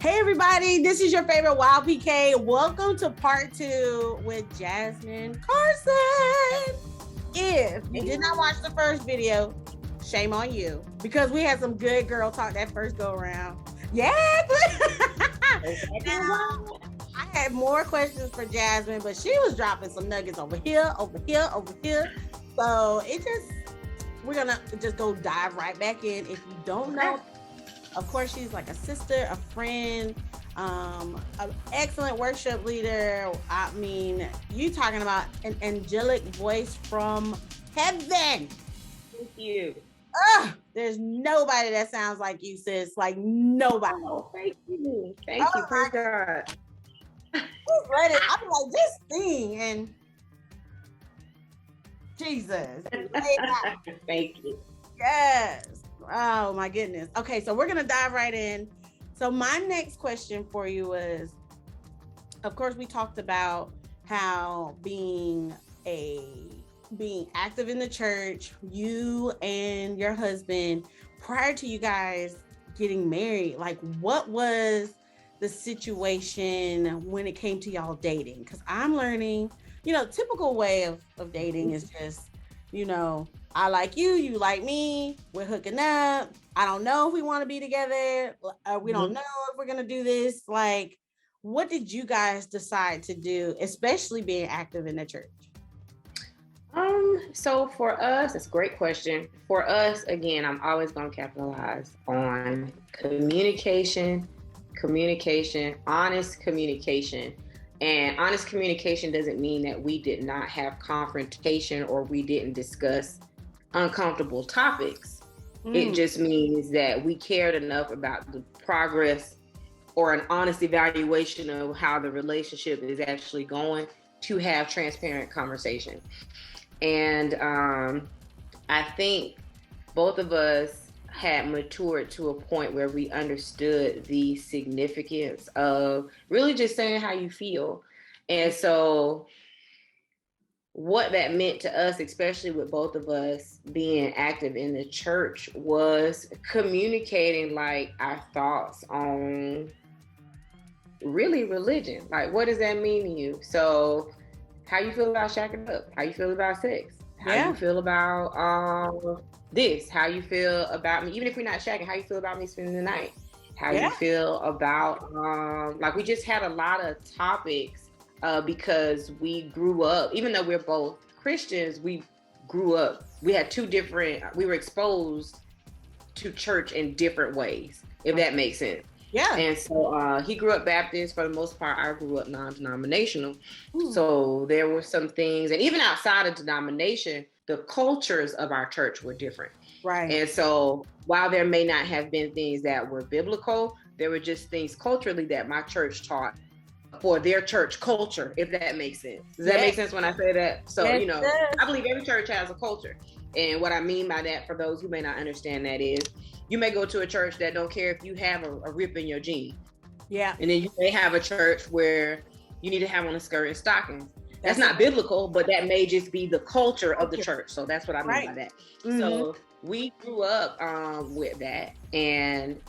Hey everybody, this is your favorite Wild PK. Welcome to part 2 with Jasmine Carson. If you did not watch the first video, shame on you, because we had some good girl talk that first go around. Yeah. I had more questions for Jasmine, but she was dropping some nuggets over here. So we're gonna just go dive right back in. If you don't know, of course, she's like a sister, a friend, an excellent worship leader. I mean, you talking about an angelic voice from heaven. Thank you. There's nobody that sounds like you, sis. Like nobody. Oh, thank you. Thank you. Praise God. Just let it. I'm like, this thing and Jesus. Thank you. Yes. Oh my goodness. Okay, so we're gonna dive right in. So my next question for you is, of course, we talked about how being active in the church, you and your husband, prior to you guys getting married, like what was the situation when it came to y'all dating? Because I'm learning, typical way of dating is just, I like you, you like me, we're hooking up. I don't know if we want to be together. We don't know if we're going to do this. Like, what did you guys decide to do, especially being active in the church? So for us, it's a great question. For us, again, I'm always going to capitalize on communication, honest communication. And honest communication doesn't mean that we did not have confrontation or we didn't discuss uncomfortable topics. It just means that we cared enough about the progress or an honest evaluation of how the relationship is actually going to have transparent conversation. And I think both of us had matured to a point where we understood the significance of really just saying how you feel. And so what that meant to us, especially with both of us being active in the church, was communicating like our thoughts on really religion. Like, what does that mean to you? So how you feel about shacking up? How you feel about sex? How you feel about this? How you feel about me? Even if we're not shacking, how you feel about me spending the night? How you feel about, like we just had a lot of topics because we grew up, even though we're both Christians, we grew up, we were exposed to church in different ways, if that makes sense. Yeah. And so he grew up Baptist for the most part. I grew up non-denominational. So there were some things, and even outside of denomination, the cultures of our church were different. Right. And so while there may not have been things that were biblical, there were just things culturally that my church taught for their church culture, if that makes sense. Does that make sense when I say that? So, I believe every church has a culture. And what I mean by that, for those who may not understand that, is you may go to a church that don't care if you have a rip in your jeans. Yeah. And then you may have a church where you need to have on a skirt and stockings. That's not biblical, but that may just be the culture of the church. So that's what I mean by that. So we grew up with that, and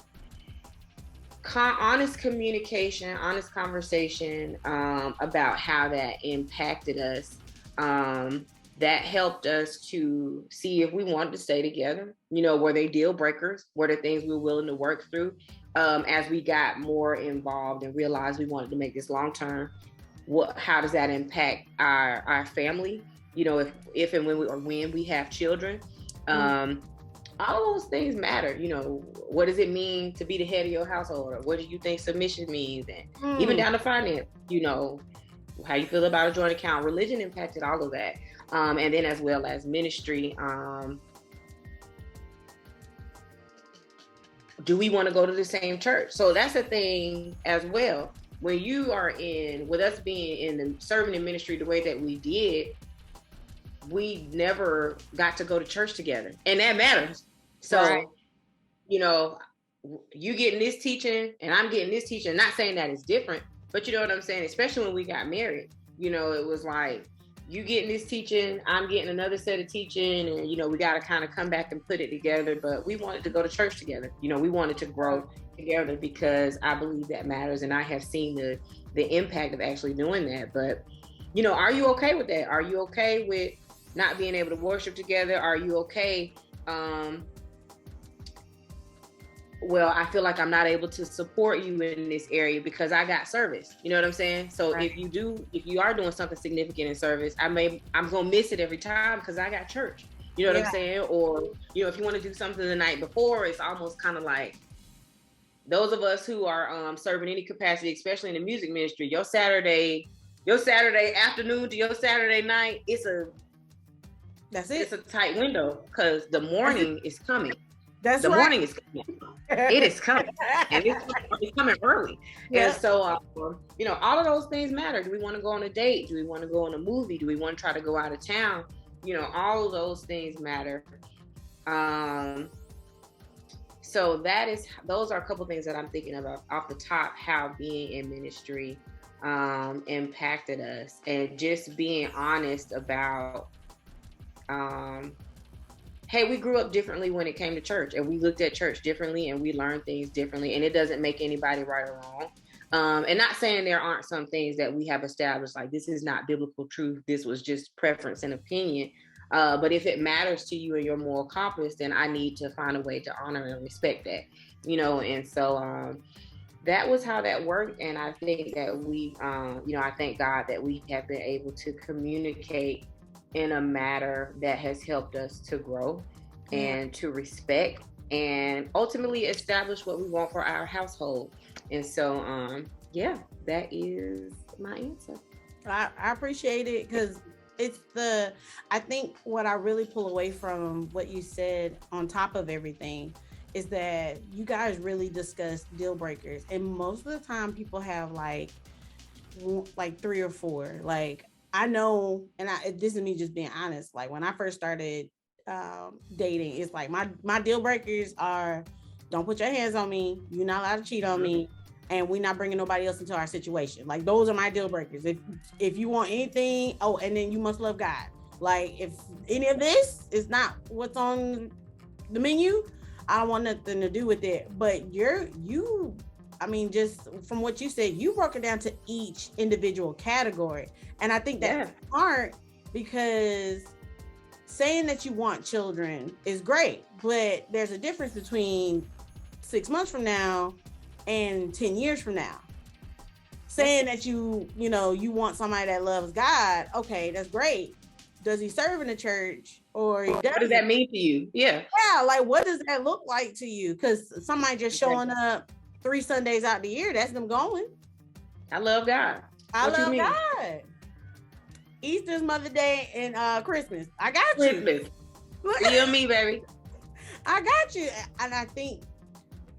honest communication, honest conversation about how that impacted us. That helped us to see if we wanted to stay together. Were they deal breakers? Were there things we were willing to work through? As we got more involved and realized we wanted to make this long term, how does that impact our family? If and when we have children, all those things matter. What does it mean to be the head of your household? Or what do you think submission means? And even down to finance, how you feel about a joint account. Religion impacted all of that. And then as well as ministry. Do we want to go to the same church? So that's a thing as well. When you are with us being serving in ministry the way that we did, we never got to go to church together. And that matters. So, you getting this teaching and I'm getting this teaching, not saying that it's different, but you know what I'm saying? Especially when we got married, it was like, you getting this teaching, I'm getting another set of teaching, and we got to kind of come back and put it together. But we wanted to go to church together. We wanted to grow together because I believe that matters, and I have seen the impact of actually doing that. But are you okay with that? Are you okay with not being able to worship together? Are you okay? Well, I feel like I'm not able to support you in this area because I got service. You know what I'm saying? So right. if you are doing something significant in service, I'm gonna miss it every time because I got church. You know what I'm saying? Or if you want to do something the night before, it's almost kind of like those of us who are serving any capacity, especially in the music ministry, your Saturday afternoon to your Saturday night, it's a tight window because the morning is coming. That's the right. morning is coming. It is coming, and it's coming early. Yeah. And so, all of those things matter. Do we want to go on a date? Do we want to go on a movie? Do we want to try to go out of town? All of those things matter. So those are a couple things that I'm thinking about off the top, how being in ministry impacted us, and just being honest about hey, we grew up differently when it came to church, and we looked at church differently, and we learned things differently, and it doesn't make anybody right or wrong. And not saying there aren't some things that we have established, like this is not biblical truth, this was just preference and opinion. But if it matters to you and your moral compass, then I need to find a way to honor and respect that, and so that was how that worked. And I think that we, I thank God that we have been able to communicate in a matter that has helped us to grow and to respect and ultimately establish what we want for our household. And so, that is my answer. I appreciate it because I think what I really pull away from what you said on top of everything is that you guys really discuss deal breakers. And most of the time people have like 3 or 4, like, I know, and this is me just being honest. Like when I first started dating, it's like my deal breakers are: don't put your hands on me, you're not allowed to cheat on me, and we're not bringing nobody else into our situation. Like those are my deal breakers. If you want anything, and then you must love God. Like if any of this is not what's on the menu, I don't want nothing to do with it. But just from what you said, you broke it down to each individual category. And I think that's smart, because saying that you want children is great, but there's a difference between 6 months from now and 10 years from now. Saying that you want somebody that loves God, okay, that's great. Does he serve in the church, or he doesn't? What does that mean to you? Yeah, like what does that look like to you? Because somebody just showing up 3 Sundays out the year, that's them going. I love God. I love God. Easter's, Mother's Day, and Christmas. I got you. You and me, baby. I got you. And I think.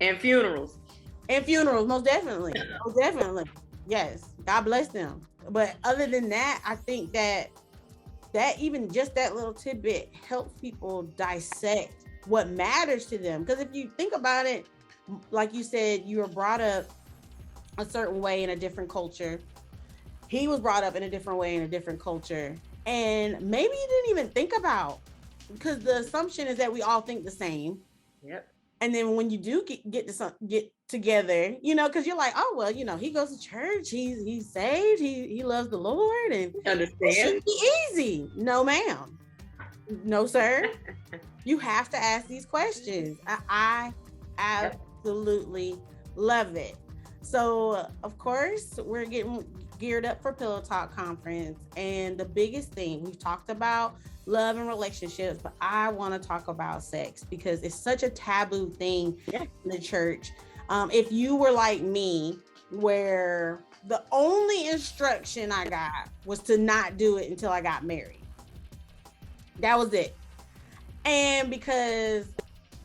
And funerals. Most definitely. Most definitely. Yes. God bless them. But other than that, I think that even just that little tidbit helps people dissect what matters to them. Because if you think about it, like you said, you were brought up a certain way in a different culture. He was brought up in a different way in a different culture. And maybe you didn't even think about, because the assumption is that we all think the same. Yep. And then when you do get together, because you're like, oh, well, he goes to church. He's saved. He loves the Lord. And understand. It should be easy. No, ma'am. No, sir. You have to ask these questions. I absolutely love it. So, of course, we're getting geared up for Pillow Talk Conference. And the biggest thing, we've talked about love and relationships, but I want to talk about sex because it's such a taboo thing in the church. If you were like me, where the only instruction I got was to not do it until I got married. That was it. And because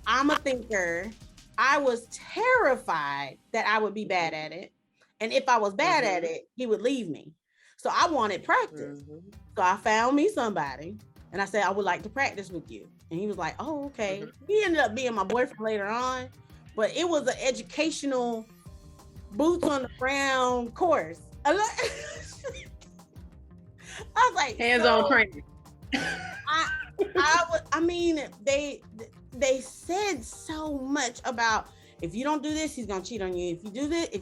I'm a thinker, I was terrified that I would be bad at it. And if I was bad at it, he would leave me. So I wanted practice. So I found me somebody and I said, I would like to practice with you. And he was like, oh, okay. He ended up being my boyfriend later on, but it was an educational boots on the ground course. I was like, hands-on training. I mean, they said so much about, if you don't do this, he's gonna cheat on you. If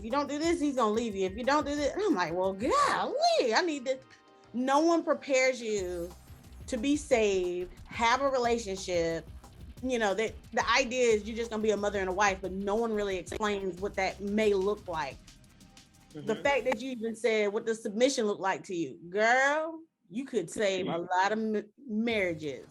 you don't do this, he's gonna leave you. If you don't do this, and I'm like, well, golly, I need to. No one prepares you to be saved, have a relationship. You know, that the idea is you're just gonna be a mother and a wife, but no one really explains what that may look like. Mm-hmm. The fact that you even said, what does submission look like to you, girl? You could save a lot of marriages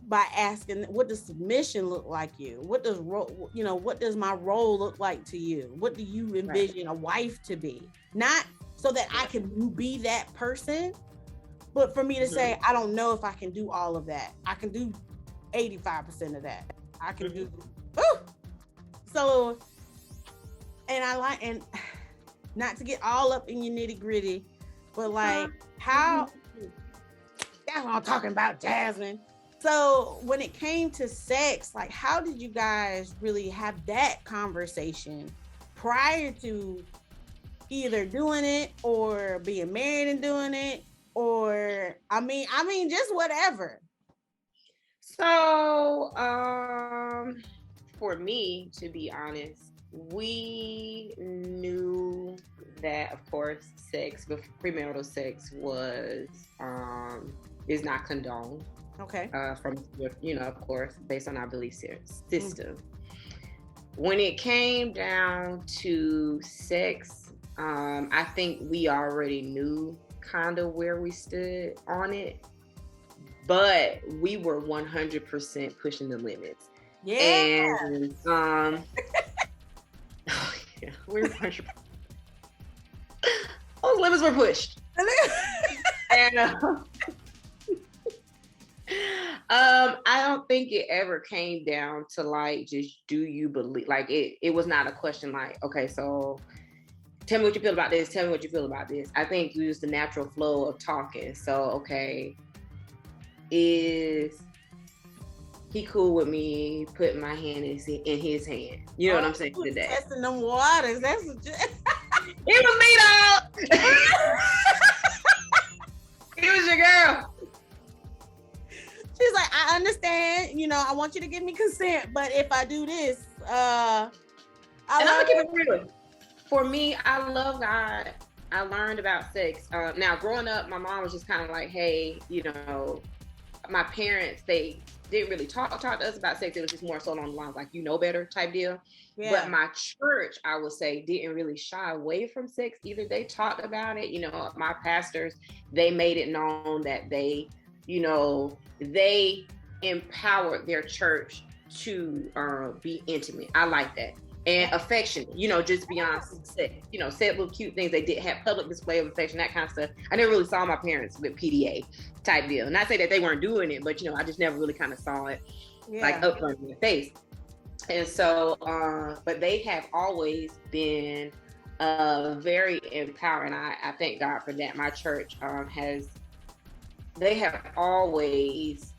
by asking, what does submission look like you? What does what does my role look like to you? What do you envision a wife to be? Not so that I can be that person, but for me to say, I don't know if I can do all of that. I can do 85% of that. I can do. So, and I like, and not to get all up in your nitty gritty, but like how, that's what I'm talking about, Jasmine. So when it came to sex, like how did you guys really have that conversation prior to either doing it or being married and doing it, or I mean just whatever? So for me, to be honest, we knew that, of course, sex, but premarital sex is not condoned. Okay. From, of course, based on our belief system. When it came down to sex, I think we already knew kind of where we stood on it, but we were 100% pushing the limits. Yeah. And we were 100%. Those limits were pushed. And I don't think it ever came down to like, just, do you believe, like it was not a question like, okay, so tell me what you feel about this. Tell me what you feel about this. I think it was the natural flow of talking. So, okay, is he cool with me putting my hand in his hand? You know what I'm saying today? Testing them waters. That's what it was me, dog. It was your girl. She's like, I understand, I want you to give me consent, but if I do this, I'm gonna keep it real. For me, I love God. I learned about sex. Now, growing up, my mom was just kind of like, hey, my parents, they didn't really talk to us about sex. It was just more so along the lines like, better type deal. Yeah. But my church, I would say, didn't really shy away from sex either. They talked about it. My pastors, they made it known that they they empowered their church to be intimate. I like that. And affectionate, just beyond sex. Said little cute things. They did have public display of affection, that kind of stuff. I never really saw my parents with PDA type deal. Not say that they weren't doing it, but I just never really kind of saw it like up front in the face. And so, but they have always been very empowering. I thank God for that. My church they have always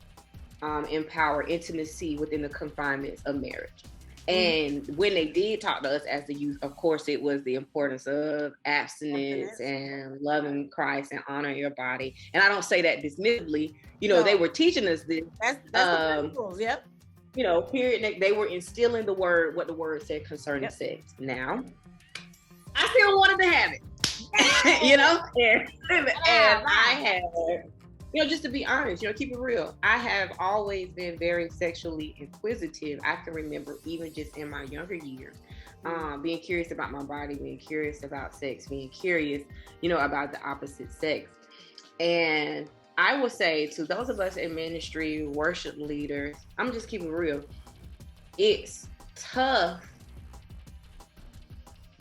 empowered intimacy within the confinements of marriage. And when they did talk to us as the youth, of course, it was the importance of abstinence and loving Christ and honoring your body. And I don't say that dismissively. They were teaching us this. That's the principles. Yep. Period. They were instilling what the word said concerning sex. Now, I still wanted to have it. And I had, just to be honest, keep it real. I have always been very sexually inquisitive. I can remember even just in my younger years, being curious about my body, being curious about sex, being curious, about the opposite sex. And I would say to those of us in ministry, worship leaders, I'm just keeping it real. It's tough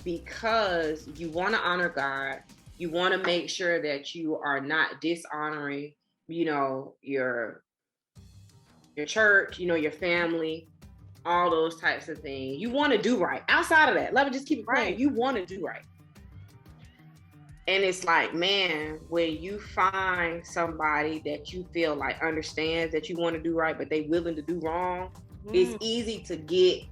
because you want to honor God. You want to make sure that you are not dishonoring, your church, your family, all those types of things. You want to do right. Outside of that, let me just keep it right. You want to do right. And it's like, man, when you find somebody that you feel like understands that you want to do right, but they willing to do wrong, it's easy to get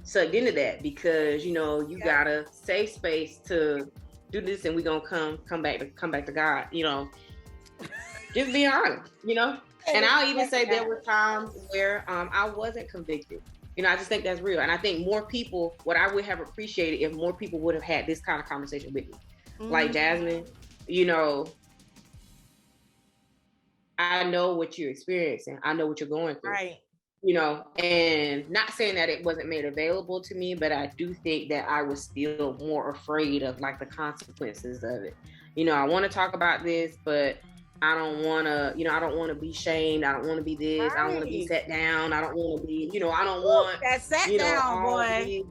sucked into that because, you got a safe space to do this, and we're gonna come back to God. Just be honest. And I'll even say there were times where I wasn't convicted. I just think that's real. And I think more people, what I would have appreciated if more people would have had this kind of conversation with me. Like Jasmine, I know what you're experiencing. I know what you're going through. Right. And not saying that it wasn't made available to me, but I do think that I was still more afraid of like the consequences of it. I want to talk about this, but I don't want to, I don't want to be shamed. I don't want to be this. Right. I don't want to be set down. I don't want to be, I don't want that set down, boy.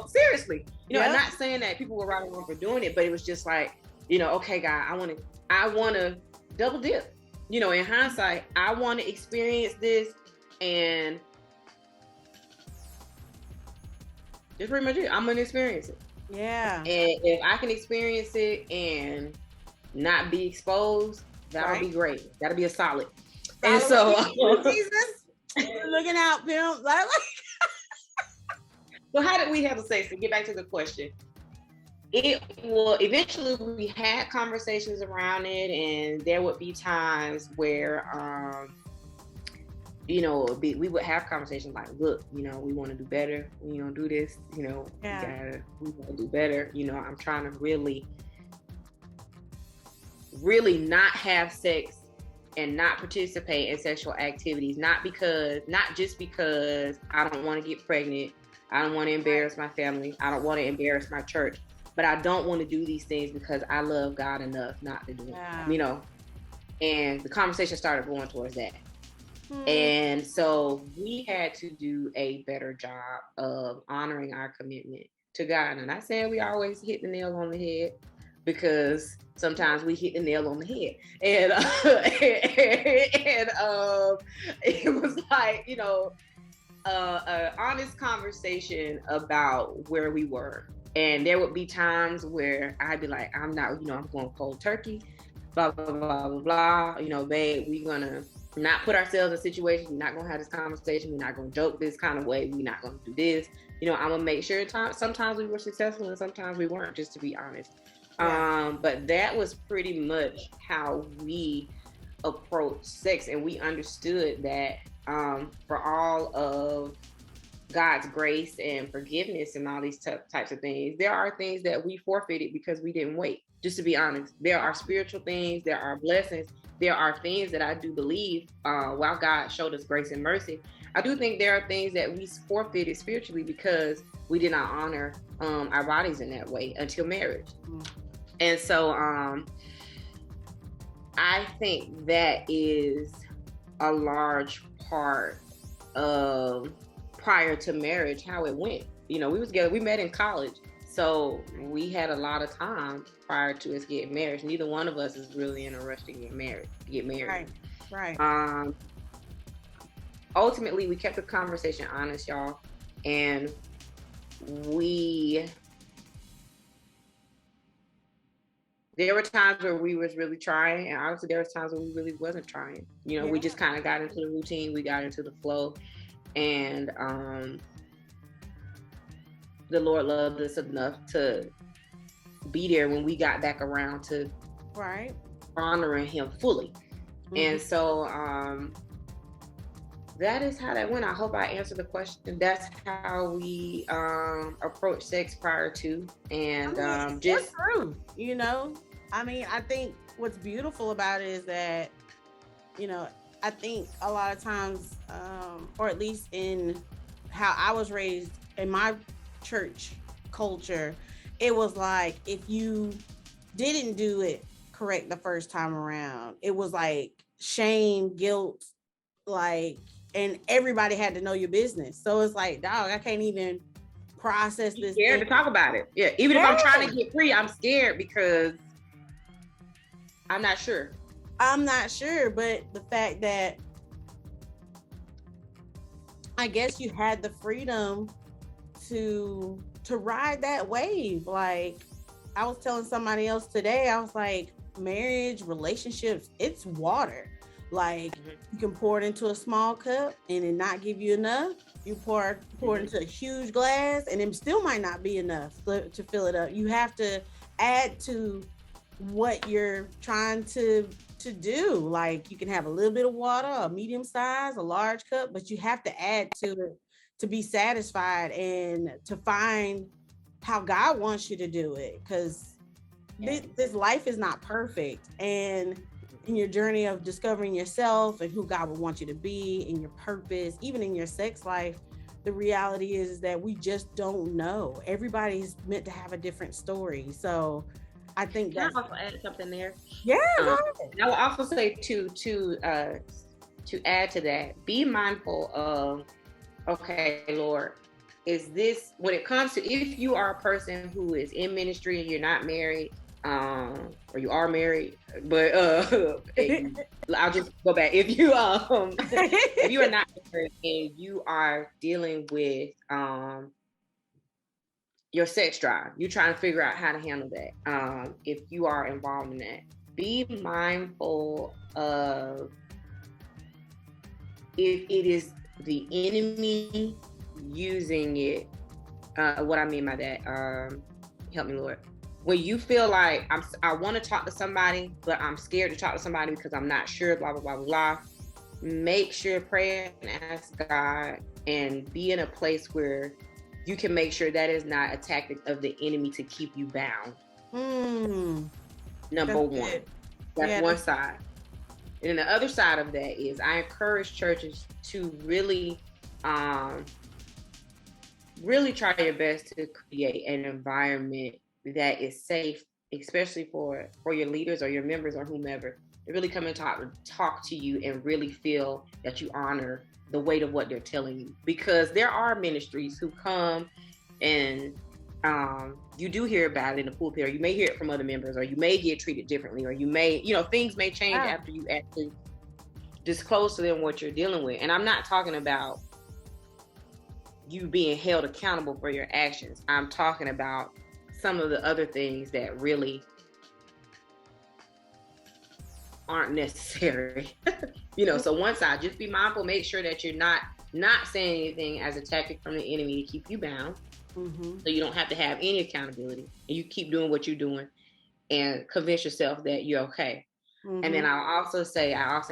Seriously, I'm not saying that people were right or wrong for doing it, but it was just like, okay, God, I want to double dip. In hindsight, I want to experience this, and just pretty much it. I'm gonna experience it. Yeah. And if I can experience it and not be exposed, that'll be great. That'll be a solid. And so, Jesus, looking out, pimp. So how did we handle sex? To get back to the question, eventually we had conversations around it, and there would be times where we would have conversations like, look, we want to do better, we don't do this, we want to do better. I'm trying to really not have sex and not participate in sexual activities, not just because I don't want to get pregnant, I don't want to embarrass my family, I don't want to embarrass my church, but I don't want to do these things because I love God enough not to do it, and the conversation started going towards that. And so we had to do a better job of honoring our commitment to God. And I said we always hit the nail on the head, because sometimes we hit the nail on the head. And it was like, an honest conversation about where we were. And there would be times where I'd be like, I'm not, I'm going cold turkey, blah, blah, blah, blah, blah. Babe, we're going to not put ourselves in situations. We're not going to have this conversation. We're not going to joke this kind of way. We're not going to do this. I'm going to make sure sometimes we were successful and sometimes we weren't, just to be honest. But that was pretty much how we approached sex. And we understood that for all of God's grace and forgiveness and all these types of things, there are things that we forfeited because we didn't wait. Just to be honest, there are spiritual things, there are blessings, there are things that I do believe, while God showed us grace and mercy, I do think there are things that we forfeited spiritually because we did not honor our bodies in that way until marriage. And so I think that is a large part of prior to marriage, how it went. We was together, we met in college. So we had a lot of time prior to us getting married. Neither one of us is really in a rush to get married. Right. Ultimately, we kept the conversation honest, y'all. And there were times where we was really trying, and obviously there was times where we really wasn't trying. We just kind of got into the routine, we got into the flow, and the Lord loved us enough to be there when we got back around to honoring Him fully. And so that is how that went. I hope I answered the question. That's how we approached sex prior to, and just true. I think what's beautiful about it is that, I think a lot of times, or at least in how I was raised in my church culture, it was like, if you didn't do it correct the first time around, it was like shame, guilt, and everybody had to know your business. So it's like, dog, I can't even process this. Scared to talk about it. Yeah, even if I'm trying to get free, I'm scared because I'm not sure. But the fact that I guess you had the freedom to ride that wave. Like, I was telling somebody else today, I was like, marriage, relationships, it's water. Like Mhm. you can pour it into a small cup and it not give you enough. You pour it Mhm. into a huge glass and it still might not be enough to fill it up. You have to add to what you're trying to do. Like you can have a little bit of water, a medium size, a large cup, but you have to add to it to be satisfied and to find how God wants you to do it. Because Yes. this life is not perfect, and in your journey of discovering yourself and who God would want you to be, in your purpose, even in your sex life, the reality is that we just don't know. Everybody's meant to have a different story. So I think Can I that's also add something there? yeah, go Um, ahead. and I will also say to add to that, be mindful of, okay, Lord, is this when it comes to if you are a person who is in ministry and you're not married, or you are married, but I'll just go back. If you are not married and you are dealing with your sex drive, you're trying to figure out how to handle that. If you are involved in that, be mindful of if it is the enemy using it. What I mean by that, help me, Lord. When you feel like I want to talk to somebody, but I'm scared to talk to somebody because I'm not sure, blah blah blah blah blah. Make sure, pray and ask God, and be in a place where you can make sure that is not a tactic of the enemy to keep you bound. Number That's one, good. that's Yeah, one side. And then the other side of that is I encourage churches to um, really try your best to create an environment that is safe, especially for your leaders or your members or whomever, to really come and talk to you and really feel that you honor the weight of what they're telling you. Because there are ministries who come and you do hear about it in the pulpit, or you may hear it from other members, or you may get treated differently, or you may, things may change after you actually disclose to them what you're dealing with. And I'm not talking about you being held accountable for your actions. I'm talking about some of the other things that really aren't necessary. So one side, just be mindful, make sure that you're not saying anything as a tactic from the enemy to keep you bound. Mm-hmm. So you don't have to have any accountability, and you keep doing what you're doing and convince yourself that you're okay. Mm-hmm. And then I also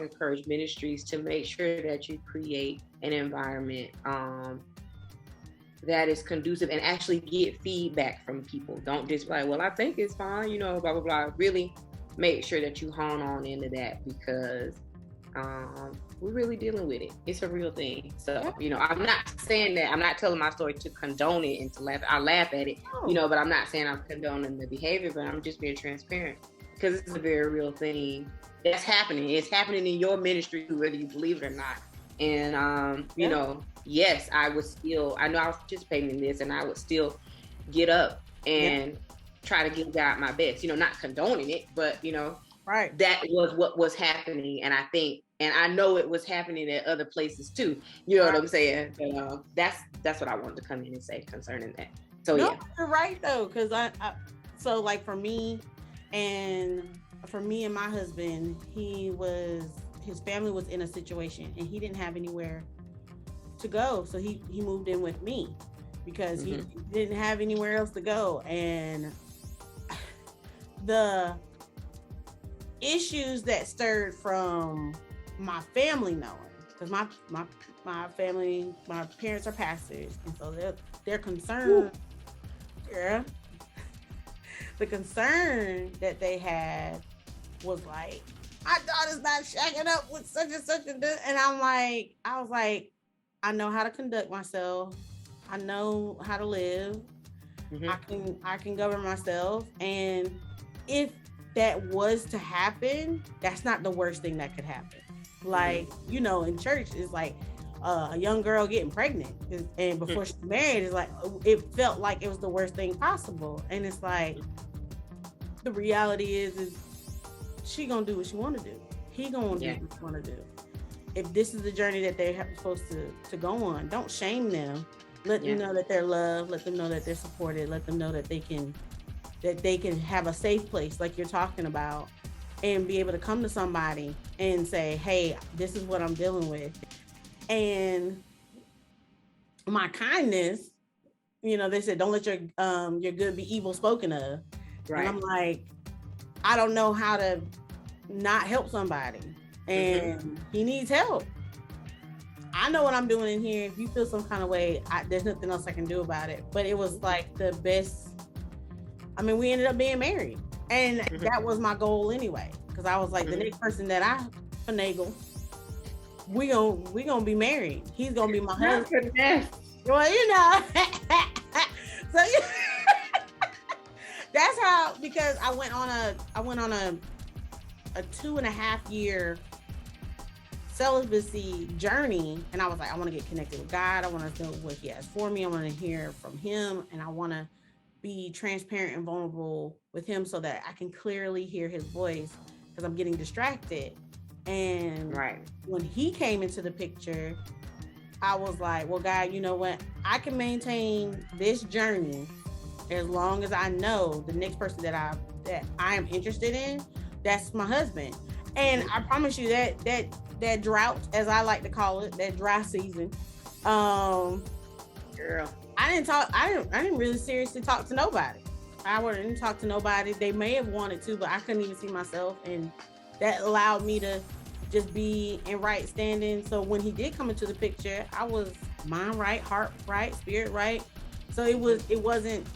encourage ministries to make sure that you create an environment that is conducive and actually get feedback from people. Don't just like, well, I think it's fine, blah, blah, blah. Really make sure that you hone on into that, because we're really dealing with it. It's a real thing. So, I'm not saying that, I'm not telling my story to condone it and to laugh. I laugh at it, but I'm not saying I'm condoning the behavior, but I'm just being transparent, because it's a very real thing that's happening. It's happening in your ministry, whether you believe it or not. And, yes, I know I was participating in this, and I would still get up and try to give God my best, not condoning it, but, right. That was what was happening. And I know it was happening at other places too. You know what I'm saying? But, that's what I wanted to come in and say concerning that. So, yeah. You're right though. Cause so like for me and my husband, his family was in a situation and he didn't have anywhere to go. So he moved in with me because he didn't have anywhere else to go. And the issues that stirred from my family knowing, because my family, my parents are pastors, and so they're concerned. Yeah, the concern that they had was like, my daughter's not shacking up with such and such and this. And I was like, I know how to conduct myself. I know how to live. I can govern myself. And if that was to happen, that's not the worst thing that could happen. Like, in church, it's like a young girl getting pregnant, and before she's married, it's like it felt like it was the worst thing possible. And it's like the reality is she gonna do what she want to do. He gonna do what he want to do. If this is the journey that they're supposed to go on, don't shame them. Let them know that they're loved. Let them know that they're supported. Let them know that they can have a safe place, like you're talking about. and be able to come to somebody and say, hey, this is what I'm dealing with. And my kindness, they said, don't let your good be evil spoken of. Right. And I'm like, I don't know how to not help somebody. And he needs help. I know what I'm doing in here. If you feel some kind of way, there's nothing else I can do about it. But it was like the best. I mean, we ended up being married. And that was my goal anyway. Because I was like, the next person that I finagle, we gonna be married. He's gonna be my husband. Well, so that's how, because I went on a 2.5 year celibacy journey, and I was like, I want to get connected with God. I want to know what He has for me. I want to hear from Him, and I want to be transparent and vulnerable with Him so that I can clearly hear His voice, because I'm getting distracted. And when He came into the picture, I was like, well, God, you know what? I can maintain this journey as long as I know the next person that I am interested in, that's my husband. And I promise you that drought, as I like to call it, that dry season, girl, I didn't really seriously talk to nobody. I didn't talk to nobody. They may have wanted to, but I couldn't even see myself, and that allowed me to just be in right standing. So when he did come into the picture, I was mind right, heart right, spirit right. So it wasn't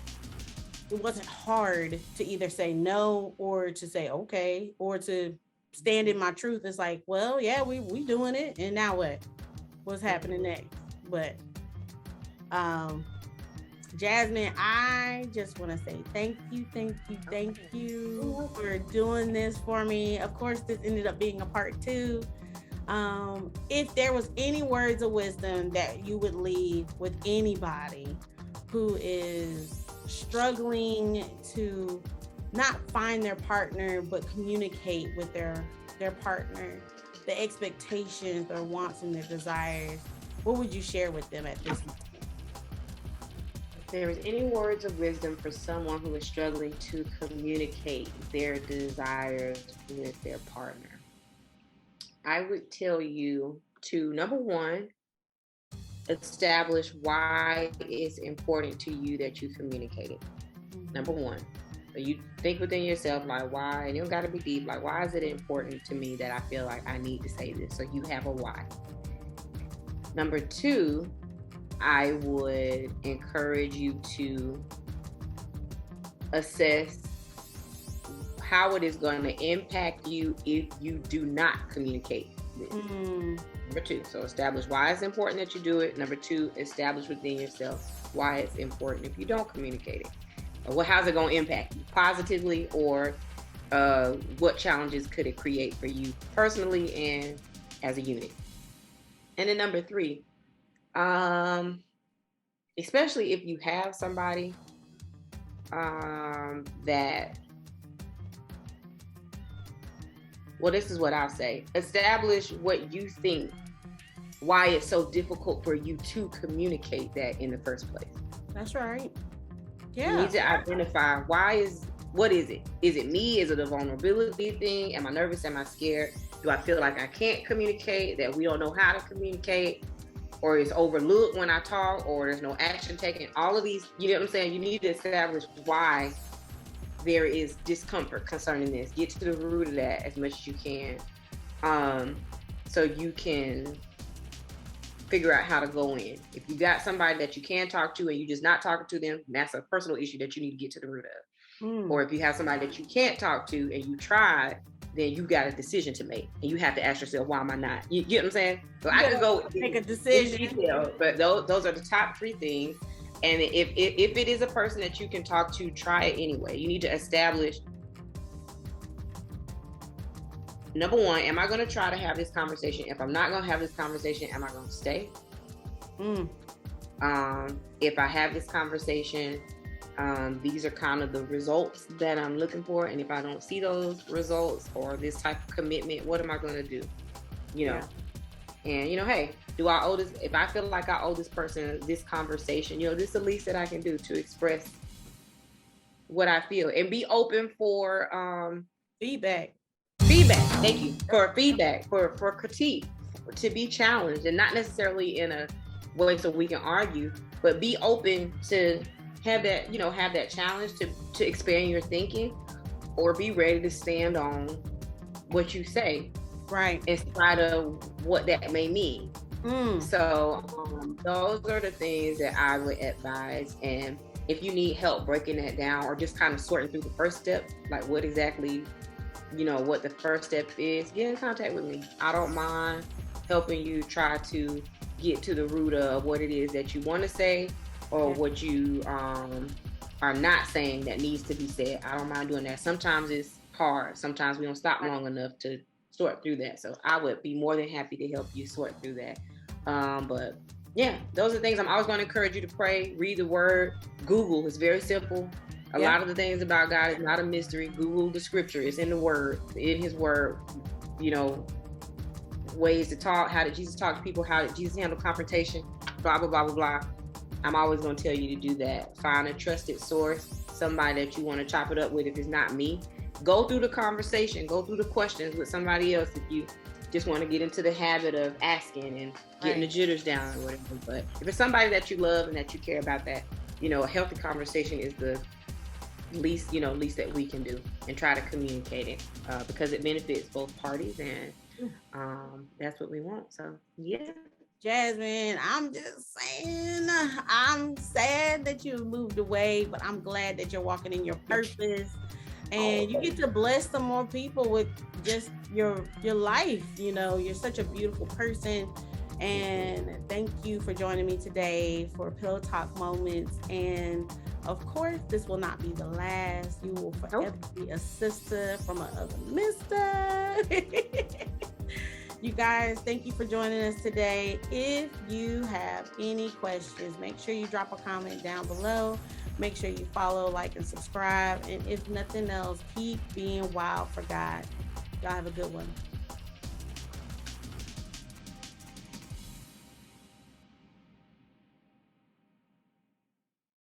hard to either say no or to say okay or to stand in my truth. It's like, well, yeah, we doing it, and now what's happening next? But Jasmine, I just want to say thank you for doing this for me. Of course, this ended up being a part 2. If there was any words of wisdom that you would leave with anybody who is struggling to not find their partner but communicate with their partner, the expectations, their wants, and their desires, what would you share with them at this moment? If there is any words of wisdom for someone who is struggling to communicate their desires with their partner, I would tell you to, number one, establish why it's important to you that you communicate it. Number one. So you think within yourself, like, why? And you don't got to be deep. Like, why is it important to me that I feel like I need to say this? So you have a why. Number 2, I would encourage you to assess how it is going to impact you if you do not communicate this. Number 2, so establish why it's important that you do it. Number 2, establish within yourself why it's important if you don't communicate it. Well, how's it going to impact you positively, or what challenges could it create for you personally and as a unit? And then number 3, especially if you have somebody that, well, this is what I'll say. Establish what you think, why it's so difficult for you to communicate that in the first place. That's right. Yeah. You need to identify what is it? Is it me? Is it a vulnerability thing? Am I nervous? Am I scared? Do I feel like I can't communicate, that we don't know how to communicate, or it's overlooked when I talk, or there's no action taken? All of these, you know what I'm saying? You need to establish why there is discomfort concerning this. Get to the root of that as much as you can, so you can figure out how to go in. If you got somebody that you can talk to and you just not talking to them, that's a personal issue that you need to get to the root of. Or if you have somebody that you can't talk to and you tried, then you got a decision to make, and you have to ask yourself, why am I not? You get what I'm saying? So I can go make a decision, detail, but those are the top 3 things. And if it is a person that you can talk to, try it anyway. You need to establish, number 1, am I going to try to have this conversation? If I'm not going to have this conversation, am I going to stay? If I have this conversation, these are kind of the results that I'm looking for. And if I don't see those results or this type of commitment, what am I going to do? And, hey, do I owe this? If I feel like I owe this person this conversation, this is the least that I can do to express what I feel, and be open for feedback. feedback. Thank you for feedback, for critique, to be challenged, and not necessarily in a way so we can argue, but be open to have that, have that challenge to expand your thinking, or be ready to stand on what you say, right, in spite of what that may mean. So those are the things that I would advise. And if you need help breaking that down, or just kind of sorting through the first step, like what exactly, what the first step is, get in contact with me. I don't mind helping you try to get to the root of what it is that you want to say, or what you are not saying that needs to be said. I don't mind doing that. Sometimes it's hard. Sometimes we don't stop long enough to sort through that. So I would be more than happy to help you sort through that. But yeah, those are things I'm always going to encourage you to pray, read the word, Google. It's very simple. A lot of the things about God is not a mystery. Google the scripture. It's in the word, in his word, ways to talk. How did Jesus talk to people? How did Jesus handle confrontation? Blah, blah, blah, blah, blah. I'm always going to tell you to do that. Find a trusted source, somebody that you want to chop it up with. If it's not me, go through the conversation, go through the questions with somebody else if you just want to get into the habit of asking and getting the jitters down or whatever. But if it's somebody that you love and that you care about, that, a healthy conversation is the least that we can do, and try to communicate it because it benefits both parties, and that's what we want. So yeah. Jasmine, I'm just saying, I'm sad that you moved away, but I'm glad that you're walking in your purpose, and you get to bless some more people with just your life. You're such a beautiful person, and thank you for joining me today for Pillow Talk Moments. And of course, this will not be the last. You will forever be a sister from another mister. You guys, thank you for joining us today. If you have any questions, make sure you drop a comment down below. Make sure you follow, like, and subscribe. And if nothing else, keep being wild for God. Y'all have a good one.